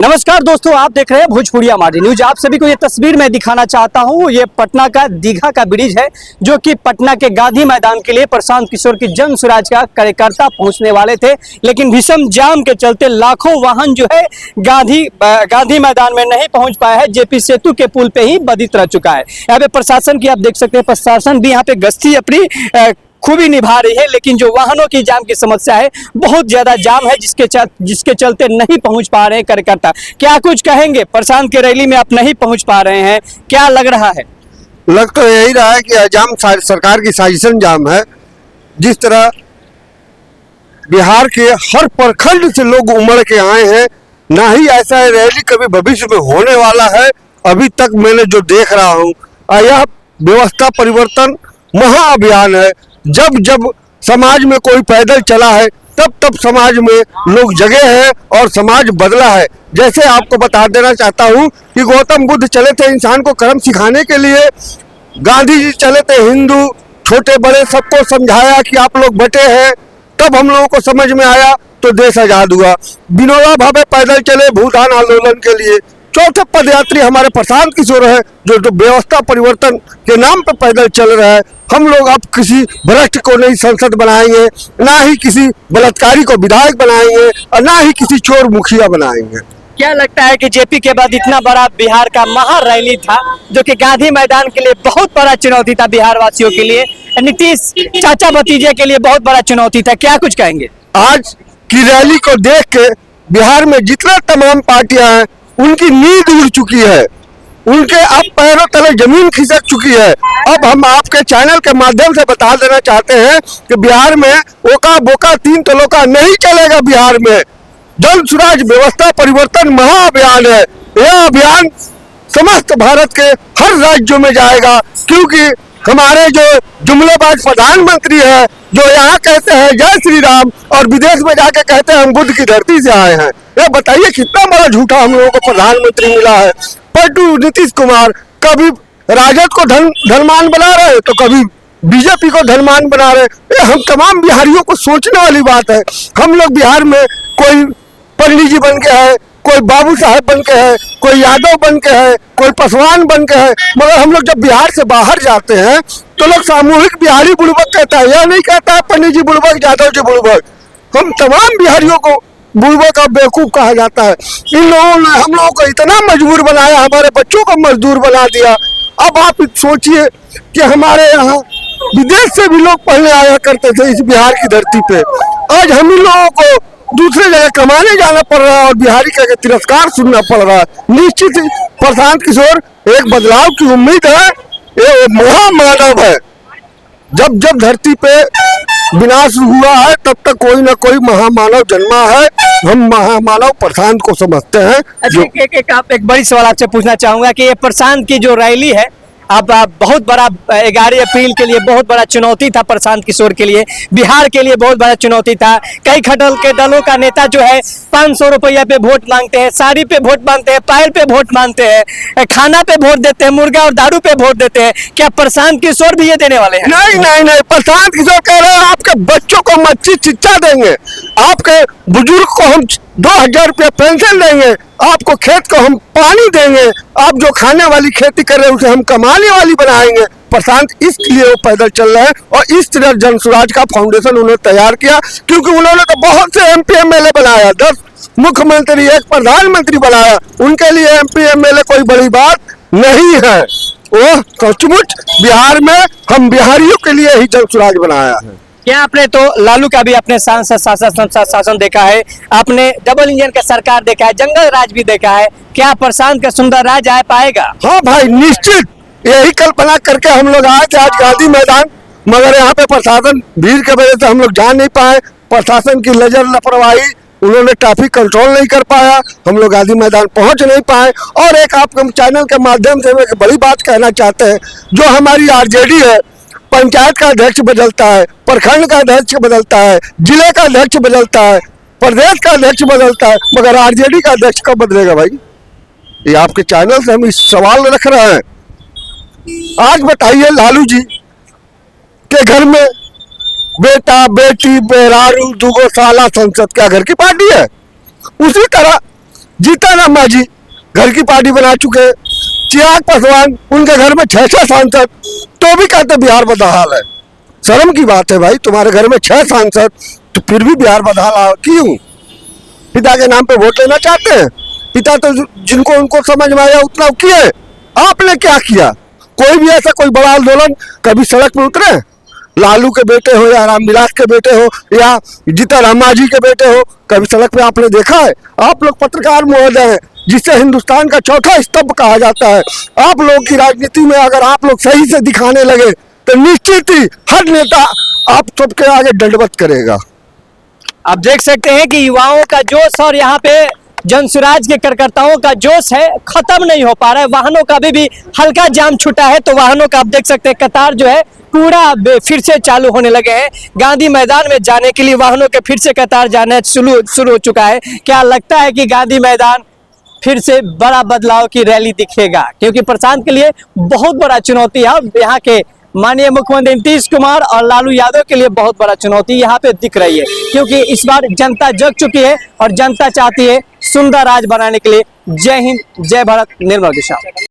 नमस्कार दोस्तों, आप देख रहे हैं भोजपुरिया माटी न्यूज। आप सभी को ये तस्वीर मैं दिखाना चाहता हूँ। ये पटना का दीघा का ब्रिज है, जो कि पटना के गांधी मैदान के लिए प्रशांत किशोर की जन स्वराज का कार्यकर्ता पहुंचने वाले थे, लेकिन भीषण जाम के चलते लाखों वाहन जो है गांधी मैदान में नहीं पहुंच पाया है। जेपी सेतु के पुल पे ही बाधित रह चुका है। यहाँ पे प्रशासन की आप देख सकते हैं, प्रशासन भी यहाँ पे गश्ती अपनी खूबी निभा रही है, लेकिन जो वाहनों की जाम की समस्या है, बहुत ज्यादा जाम है, जिसके चलते नहीं पहुंच पा रहे हैं कार्यकर्ता। क्या कुछ कहेंगे? प्रशांत के रैली में आप नहीं पहुंच पा रहे हैं, क्या लग रहा है? लग तो यही रहा है कि जाम सरकार की साजिशन जाम है। जिस तरह बिहार के हर प्रखंड से लोग उमड़ के आए हैं, ना ही ऐसा रैली कभी भविष्य में होने वाला है। अभी तक मैंने जो देख रहा हूँ, यह व्यवस्था परिवर्तन महाअभियान है। जब जब समाज में कोई पैदल चला है, तब तब समाज में लोग जगे हैं और समाज बदला है। जैसे आपको बता देना चाहता हूँ कि गौतम बुद्ध चले थे इंसान को कर्म सिखाने के लिए, गांधी जी चले थे हिंदू छोटे बड़े सबको समझाया कि आप लोग बटे हैं, तब हम लोगों को समझ में आया तो देश आजाद हुआ। विनोबा भावे पैदल चले भूदान आंदोलन के लिए। चौथे पदयात्री हमारे प्रशांत किशोर है, जो व्यवस्था परिवर्तन के नाम पर पैदल चल रहा है। हम लोग अब किसी भ्रष्ट को नहीं संसद बनाएंगे, ना ही किसी बलात्कारी को विधायक बनाएंगे, और ना ही किसी चोर मुखिया बनाएंगे। क्या लगता है कि जेपी के बाद इतना बड़ा बिहार का महा रैली था, जो कि गांधी मैदान के लिए बहुत बड़ा चुनौती था, बिहार वासियों के लिए, नीतीश चाचा भतीजे के लिए बहुत बड़ा चुनौती था, क्या कुछ कहेंगे? आज की रैली को देख के बिहार में जितना तमाम पार्टियां हैं, उनकी नींद उड़ चुकी है, उनके अब पैरों तले जमीन खिसक चुकी है। अब हम आपके चैनल के माध्यम से बता देना चाहते हैं कि बिहार में ओका बोका तीन तलोका नहीं चलेगा। बिहार में जन स्वराज व्यवस्था परिवर्तन महाअभियान है। यह अभियान समस्त भारत के हर राज्यों में जाएगा, क्योंकि हमारे जो जुमलेबाज प्रधानमंत्री है, जो यहाँ कहते हैं जय श्री राम और विदेश में जाके कहते हैं हम बुद्ध की धरती से आए हैं। ये बताइए कितना बड़ा झूठा हम लोगों को प्रधानमंत्री मिला है। पलटू नीतीश कुमार कभी राजद को धनवान बना रहे, तो कभी बीजेपी को धनवान बना रहे। ये हम तमाम बिहारियों को सोचने वाली बात है। हम लोग बिहार में कोई पंडित जी बन के है, कोई बाबू साहब बन के है, कोई यादव बन के है, कोई पासवान बन के है, मगर हम लोग जब बिहार से बाहर जाते हैं तो लोग सामूहिक बिहारी बुड़बक कहता है। यह नहीं कहता है पंडित जी बुड़बक, यादव जी बुड़बक। हम तमाम बिहारियों को बुड़बक और बेवकूफ कहा जाता है। इन लोगों ने हम लोगों को इतना मजबूर बनाया, हमारे बच्चों को मजदूर बना दिया। अब आप सोचिए कि हमारे यहाँ विदेश से भी लोग पढ़ने आया करते थे इस बिहार की धरती पे। आज हम इन लोगों को दूसरे जगह कमाने जाना पड़ रहा है और बिहारी का तिरस्कार सुनना पड़ रहा है। निश्चित ही प्रशांत किशोर एक बदलाव की उम्मीद है। ये महामानव है। जब जब धरती पे विनाश हुआ है, तब तक कोई ना कोई महामानव जन्मा है। हम महामानव प्रशांत को समझते हैं। एक बड़ी सवाल आपसे पूछना चाहूंगा कि ये प्रशांत की जो रैली है, अब बहुत बड़ा 11 अप्रैल के लिए बहुत बड़ा चुनौती था प्रशांत किशोर के लिए, बिहार के लिए बहुत बड़ा चुनौती था। कई खटल के दलों का नेता जो है 500 रुपया पे वोट मांगते हैं, साड़ी पे वोट मांगते हैं, पायल पे वोट मांगते हैं, खाना पे वोट देते हैं, मुर्गा और दारू पे वोट देते हैं। क्या प्रशांत किशोर भी ये देने वाले हैं? नहीं नहीं नहीं, प्रशांत किशोर कह रहे हैं आपके बच्चों को हम अच्छी शिक्षा देंगे, आपके बुजुर्ग को हम 2000 रुपया पेंशन देंगे, आपको खेत को हम पानी देंगे, आप जो खाने वाली खेती कर रहे हैं उसे हम कमाने वाली बनाएंगे। प्रशांत इसलिए वो पैदल चल रहे हैं और इस तरह जन स्वराज का फाउंडेशन उन्होंने तैयार किया, क्योंकि उन्होंने तो बहुत से MP MLA बनाया, 10 मुख्यमंत्री, 1 प्रधानमंत्री बनाया। उनके लिए MP MLA कोई बड़ी बात नहीं है। वो सचमुच बिहार में हम बिहारियों के लिए ही जन स्वराज बनाया है। क्या आपने तो लालू का भी अपने सांसद शासन देखा है, आपने डबल इंजन का सरकार देखा है, जंगल राज भी देखा है। क्या प्रशांत का सुंदर राज आ पाएगा? हाँ भाई, निश्चित यही कल्पना करके हम लोग आए थे आज गांधी मैदान, मगर यहाँ पे प्रशासन भीड़ के वजह से हम लोग जा नहीं पाए। प्रशासन की नजर लापरवाही, उन्होंने ट्रैफिक कंट्रोल नहीं कर पाया, हम लोग गांधी मैदान पहुंच नहीं पाए। और एक आपके चैनल के माध्यम से एक बड़ी बात कहना चाहते हैं, जो हमारी RJD है, पंचायत का अध्यक्ष बदलता है, प्रखंड का अध्यक्ष बदलता है, जिले का अध्यक्ष बदलता है, प्रदेश का अध्यक्ष बदलता है, मगर RJD का अध्यक्ष कब बदलेगा भाई? ये आपके चैनल से हम इस सवाल रख रहे हैं। आज बताइए, लालू जी के घर में बेटा बेटी बेरारू दुगो साला संसद क्या घर की पार्टी है? उसी तरह जीतन अम्मा जी घर की पार्टी बना चुके हैं, चिराग पासवान उनके घर में 6 सांसद, तो भी कहते बिहार बदहाल है। शर्म की बात है भाई, तुम्हारे घर में 6 सांसद तो फिर भी बिहार बदहाल क्यों? पिता के नाम पे वोट लेना चाहते हैं? पिता तो जिनको उनको समझ में आया उतना किए, आपने क्या किया? कोई भी ऐसा कोई बड़ा आंदोलन कभी सड़क पे उतरे? लालू के बेटे हो या रामविलास के बेटे हो या जीतन अम्मा जी के बेटे हो, कभी सड़क पे आपने देखा है? आप लोग पत्रकार महोदय हैं, जिसे हिंदुस्तान का चौथा स्तंभ कहा जाता है। आप लोग की राजनीति में अगर आप लोग सही से दिखाने लगे तो निश्चित ही हर नेता आप सबके आगे दंडवत करेगा। आप देख सकते हैं कि युवाओं का जोश और यहाँ पे जनसुराज के कार्यकर्ताओं का जोश है, खत्म नहीं हो पा रहा है। वाहनों का भी हल्का जाम छूटा है, तो वाहनों का आप देख सकते हैं कतार जो है पूरा फिर से चालू होने लगे हैं। गांधी मैदान में जाने के लिए वाहनों के फिर से कतार जाना शुरू हो चुका है। क्या लगता है कि गांधी मैदान फिर से बड़ा बदलाव की रैली दिखेगा? क्योंकि प्रशांत के लिए बहुत बड़ा चुनौती है। यहाँ के माननीय मुख्यमंत्री नीतीश कुमार और लालू यादव के लिए बहुत बड़ा चुनौती यहाँ पे दिख रही है, क्योंकि इस बार जनता जग चुकी है और जनता चाहती है सुंदर राज बनाने के लिए। जय हिंद, जय भारत, निर्मल किसान।